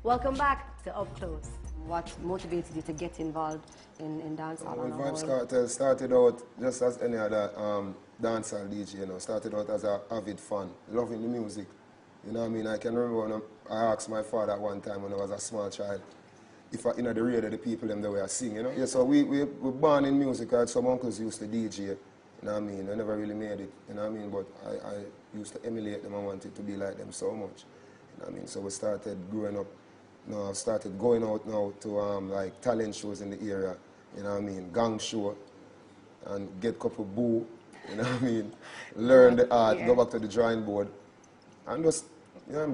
Welcome back to Up Close. What motivated you to get involved in dancehall? Well, Vybz Kartel started out just as any other dancehall DJ, started out as an avid fan, loving the music. You know what I mean? I can remember when I asked my father at one time when I was a small child, if I, the radio, the people them the way I sing, Yeah, so we were born in music. I had some uncles who used to DJ, you know what I mean? I never really made it, you know what I mean? But I used to emulate them. I wanted to be like them so much, you know what I mean? So we started growing up. I started going out now to like talent shows in the area, you know what I mean, gang show, and get a couple boo, you know what I mean, learn the art, go back to the drawing board, and just,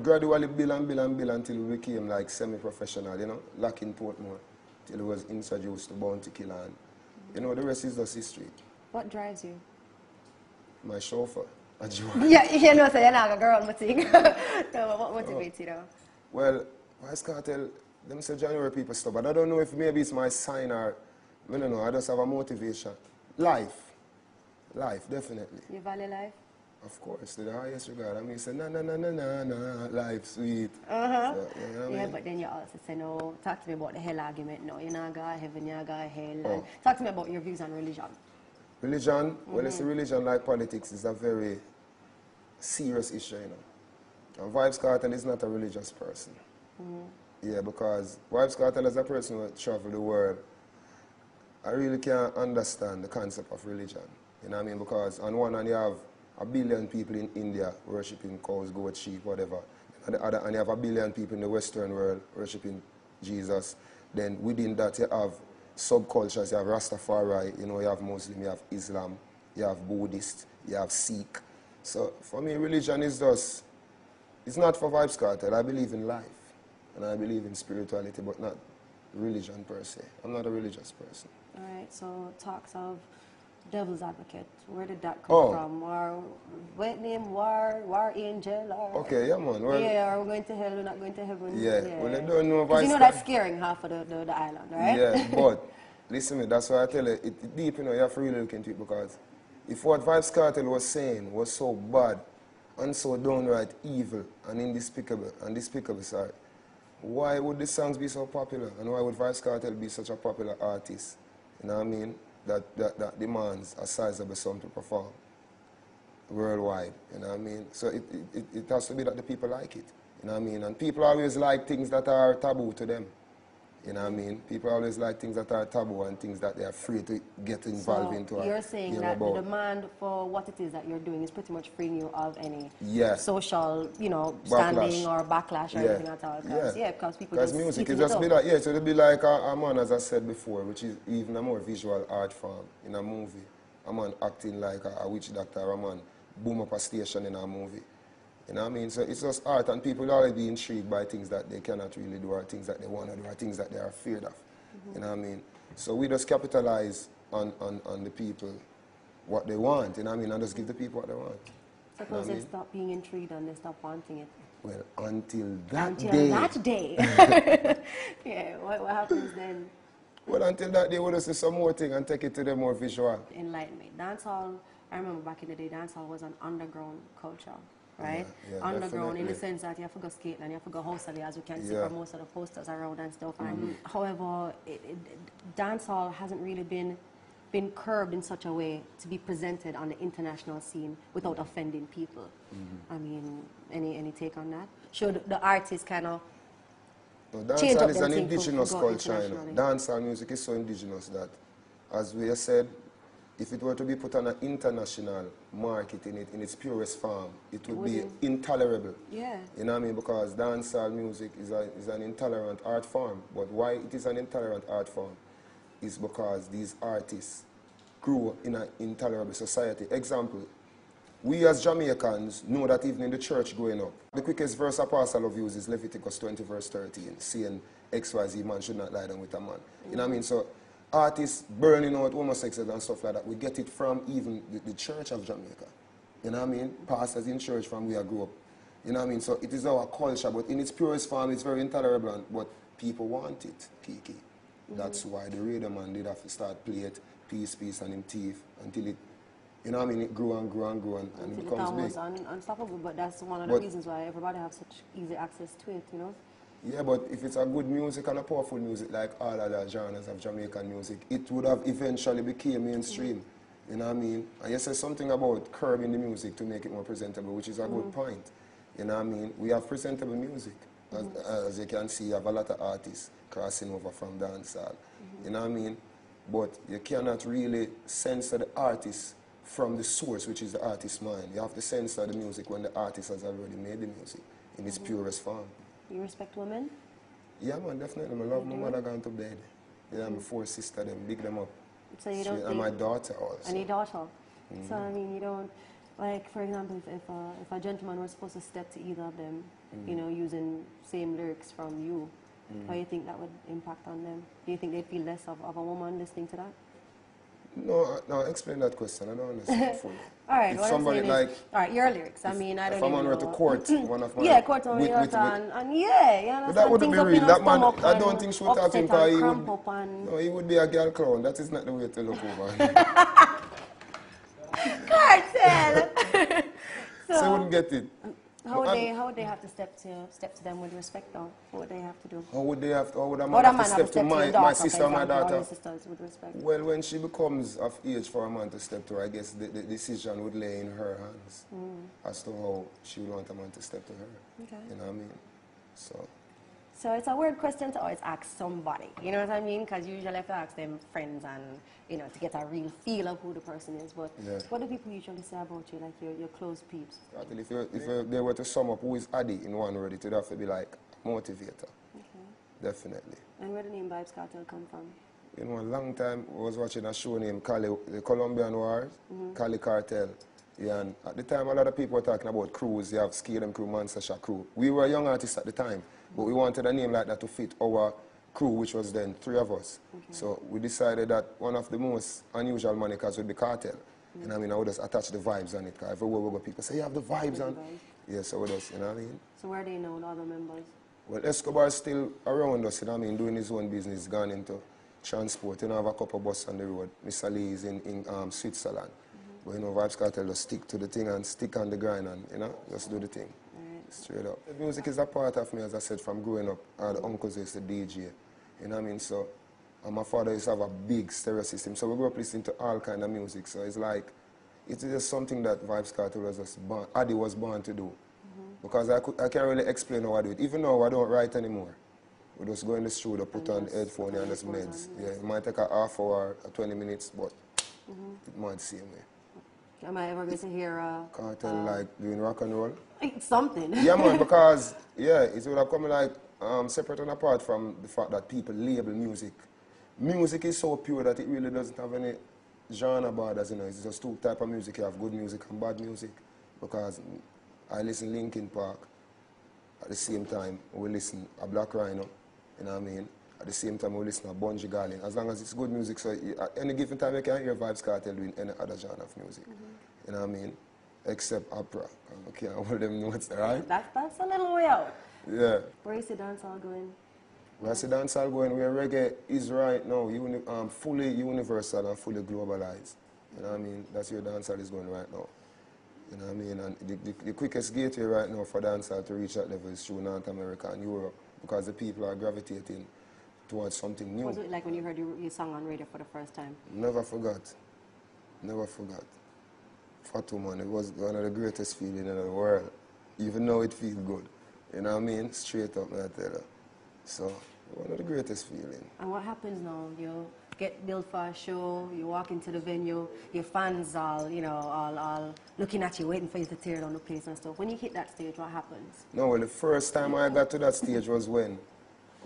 gradually build until we became like semi-professional, lacking Portmore, till we was introduced to Bounty Killer, and the rest is just history. What drives you? My chauffeur, a joke. Yeah, so you're not a girl, but what motivates you though? Well, Vybz Kartel, them say January people stop, but I don't know if maybe it's my sign or, I don't know, I just have a motivation. Life, definitely. You value life? Of course, to the highest regard. I mean, say, na, life sweet. Uh-huh. So, you know what I mean? But then you also say, no, talk to me about the hell argument. No, you're not going to heaven, you're going to hell. And talk to me about your views on religion. Religion? Well, it's a religion like politics. It's a very serious issue, And Vybz Kartel is not a religious person. Yeah, because Vybz Kartel as a person who travel the world, I really can't understand the concept of religion. You know what I mean? Because on one hand you have 1 billion people in India worshipping cows, goats, sheep, whatever. On the other hand you have 1 billion people in the Western world worshipping Jesus. Then within that you have subcultures. You have Rastafari, you have Muslim, you have Islam, you have Buddhist, you have Sikh. So for me, religion is just, it's not for Vybz Kartel. I believe in life. And I believe in spirituality, but not religion per se. I'm not a religious person. All right, so talks of devil's advocate. Where did that come from? What name? War angel? Or, okay, yeah, man. Well, yeah, are we going to hell? We're not going to heaven? Yeah, well, I don't know. Because that's scaring half of the island, right? Yeah, but listen to me, that's why I tell you, it's deep, you have to really look into it, because if what Vybz Kartel was saying was so bad and so downright evil and despicable, sorry, why would the songs be so popular, and why would Vybz Kartel be such a popular artist, you know what I mean, that demands a sizable sum to perform worldwide, you know what I mean? So it has to be that the people like it, you know what I mean? And people always like things that are taboo to them, you know what I mean? People always like things that are taboo and things that they're afraid to get involved into. So you're saying that the demand for what it is that you're doing is pretty much freeing you of any social, standing or backlash or anything at all? Because people just music is just be like, so it'll be like a man, as I said before, which is even a more visual art form in a movie. A man acting like a witch doctor, or a man boom up a station in a movie. You know what I mean? So it's just art, and people will always be intrigued by things that they cannot really do, or things that they want to do, or things that they are afraid of. You know what I mean? So we just capitalize on the people what they want, you know what I mean, and just give the people what they want. Suppose they stop being intrigued and they stop wanting it. Well, until that day. Yeah, what happens then? Well, until that day, we'll just do some more thing and take it to the more visual. Enlightenment. Dancehall, I remember back in the day, dancehall was an underground culture. Right? Yeah, underground, in the sense that you have to go skate and you have to go house as you can see for most of the posters around and stuff. And however, dancehall hasn't really been curbed in such a way to be presented on the international scene without offending people. I mean, any take on that? Should the artists kind of change up dancehall is an indigenous culture. Dancehall music is so indigenous that, as we have said, if it were to be put on an international market in its purest form, it would be intolerable. Yeah. You know what I mean? Because dancehall music is an intolerant art form. But why it is an intolerant art form is because these artists grew in an intolerable society. Example, we as Jamaicans know that even in the church growing up, the quickest verse apostle of use is Leviticus 20 verse 13, saying XYZ man should not lie down with a man. You know what I mean? So artists burning out homosexuals and stuff like that, we get it from even the church of Jamaica. You know what I mean? Pastors in church from where I grew up. You know what I mean? So it is our culture, but in its purest form, it's very intolerable, but people want it, Kiki. That's why the radio man did have to start play it, peace, and him thief, until it, you know what I mean, it grew and it becomes big. Unstoppable, but that's one of the reasons why everybody has such easy access to it, Yeah, but if it's a good music and a powerful music, like all other genres of Jamaican music, it would have eventually become mainstream. You know what I mean? And you say something about curbing the music to make it more presentable, which is a good point. You know what I mean? We have presentable music. As you can see, you have a lot of artists crossing over from dancehall. You know what I mean? But you cannot really censor the artist from the source, which is the artist's mind. You have to censor the music when the artist has already made the music in its purest form. You respect women? Yeah, man, definitely. I love my mother gone to bed. Yeah, my 4 sisters, them, big them up. So you don't and my daughter also. And your daughter. So, I mean, you don't, like, for example, if a gentleman was supposed to step to either of them, you know, using same lyrics from you, how do you think that would impact on them? Do you think they'd feel less of a woman listening to that? No, explain that question. I don't understand fully. All right, if what somebody I'm saying like, is, all right, your lyrics. I mean, I don't even know. If a man were to court one of my... court on your daughter, and yeah, you understand? But that wouldn't be real. That man, I don't think she would talk to him because he would... No, he would be a girl clown. That is not the way to look over. Kartel! So he wouldn't get it. How would they have to step to them with respect, though? What would they have to do? How would a man have to step to my sister or my daughter? Sisters with respect? Well, when she becomes of age for a man to step to her, I guess the decision would lay in her hands as to how she would want a man to step to her. Okay. You know what I mean? So it's a weird question to always ask somebody, you know what I mean? Because you usually have to ask them friends and, you know, to get a real feel of who the person is. But what do people usually say about you, like your close peeps? If they were to sum up who is Addy in one word, it would have to be like motivator. Okay. Definitely. And where did the name Vybz Kartel come from? You know, a long time I was watching a show named the Colombian Wars, Cali Cartel. Yeah, and at the time, a lot of people were talking about crews. You have Skidem Crew, Monster Shack Crew. We were young artists at the time, but we wanted a name like that to fit our crew, which was then 3 of us. Okay. So we decided that one of the most unusual monikers would be Cartel. And I mean, I would just attach the vibes on it, because everywhere we go, people say, you have the vibes on. Yeah, so with us, you know what I mean? So where do you know the other members? Well, Escobar is still around us, you know what I mean, doing his own business, gone into transport. You know, have a couple of buses on the road. Mr. Lee is in Switzerland. But, you know, Vybz Kartel just stick to the thing and stick on the grind and, you know, just do the thing. Straight up. The music is a part of me, as I said, from growing up. The uncles used to DJ, you know what I mean? So, and my father used to have a big stereo system. So we grew up listening to all kind of music. So it's like, it's just something that Vybz Kartel was just born, Addy was born to do. Because I can't really explain how I do it. Even though I don't write anymore. We just go in the studio, put on the headphone and just meds. Yeah, it might take a half hour or 20 minutes, but it might same way. Am I ever going to hear Kartel like doing rock and roll? It's something. Yeah, man, because, yeah, it would have come like separate and apart from the fact that people label music. Music is so pure that it really doesn't have any genre borders, you know. It's just 2 types of music. You have good music and bad music. Because I listen Linkin Park at the same time we listen a Black Rhino, you know what I mean? At the same time we listen to Bungie Garlin. As long as it's good music, so at any given time you can hear Vybz Kartel doing any other genre of music. You know what I mean? Except opera. I can't hold them notes, right? That's a little way out. Yeah. Where is the dancehall going? Where is the dancehall going? Where reggae is right now, fully universal and fully globalized. You know what I mean? That's where dancehall is going right now. You know what I mean? And the quickest gateway right now for dancehall to reach that level is through North America and Europe, because the people are gravitating towards something new. What was it like when you heard your song on radio for the first time? Never forgot. Never forgot. Fatu, man, it was one of the greatest feelings in the world. Even though it feels good. You know what I mean? Straight up, I tell you. So, one of the greatest feelings. And what happens now? You get billed for a show, you walk into the venue, your fans all, you know, all looking at you, waiting for you to tear down the place and stuff. When you hit that stage, what happens? No, well, the first time I got to that stage was when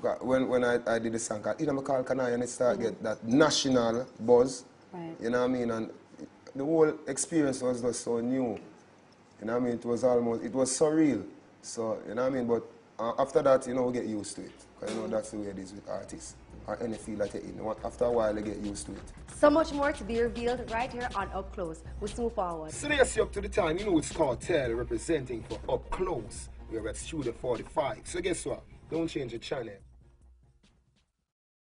I did the song, you know, I call Kanai and it started get that national buzz. Right. You know what I mean? And the whole experience was just so new. You know what I mean? It was surreal. So, you know what I mean? But after that, you know, we get used to it. Because, you know, that's the way it is with artists. Or any field that you're in. After a while, you get used to it. So much more to be revealed right here on Up Close. We'll move forward. Seriously, up to the time, you know it's Kartel representing for Up Close. We're at Studio 45. So guess what? Don't change the channel.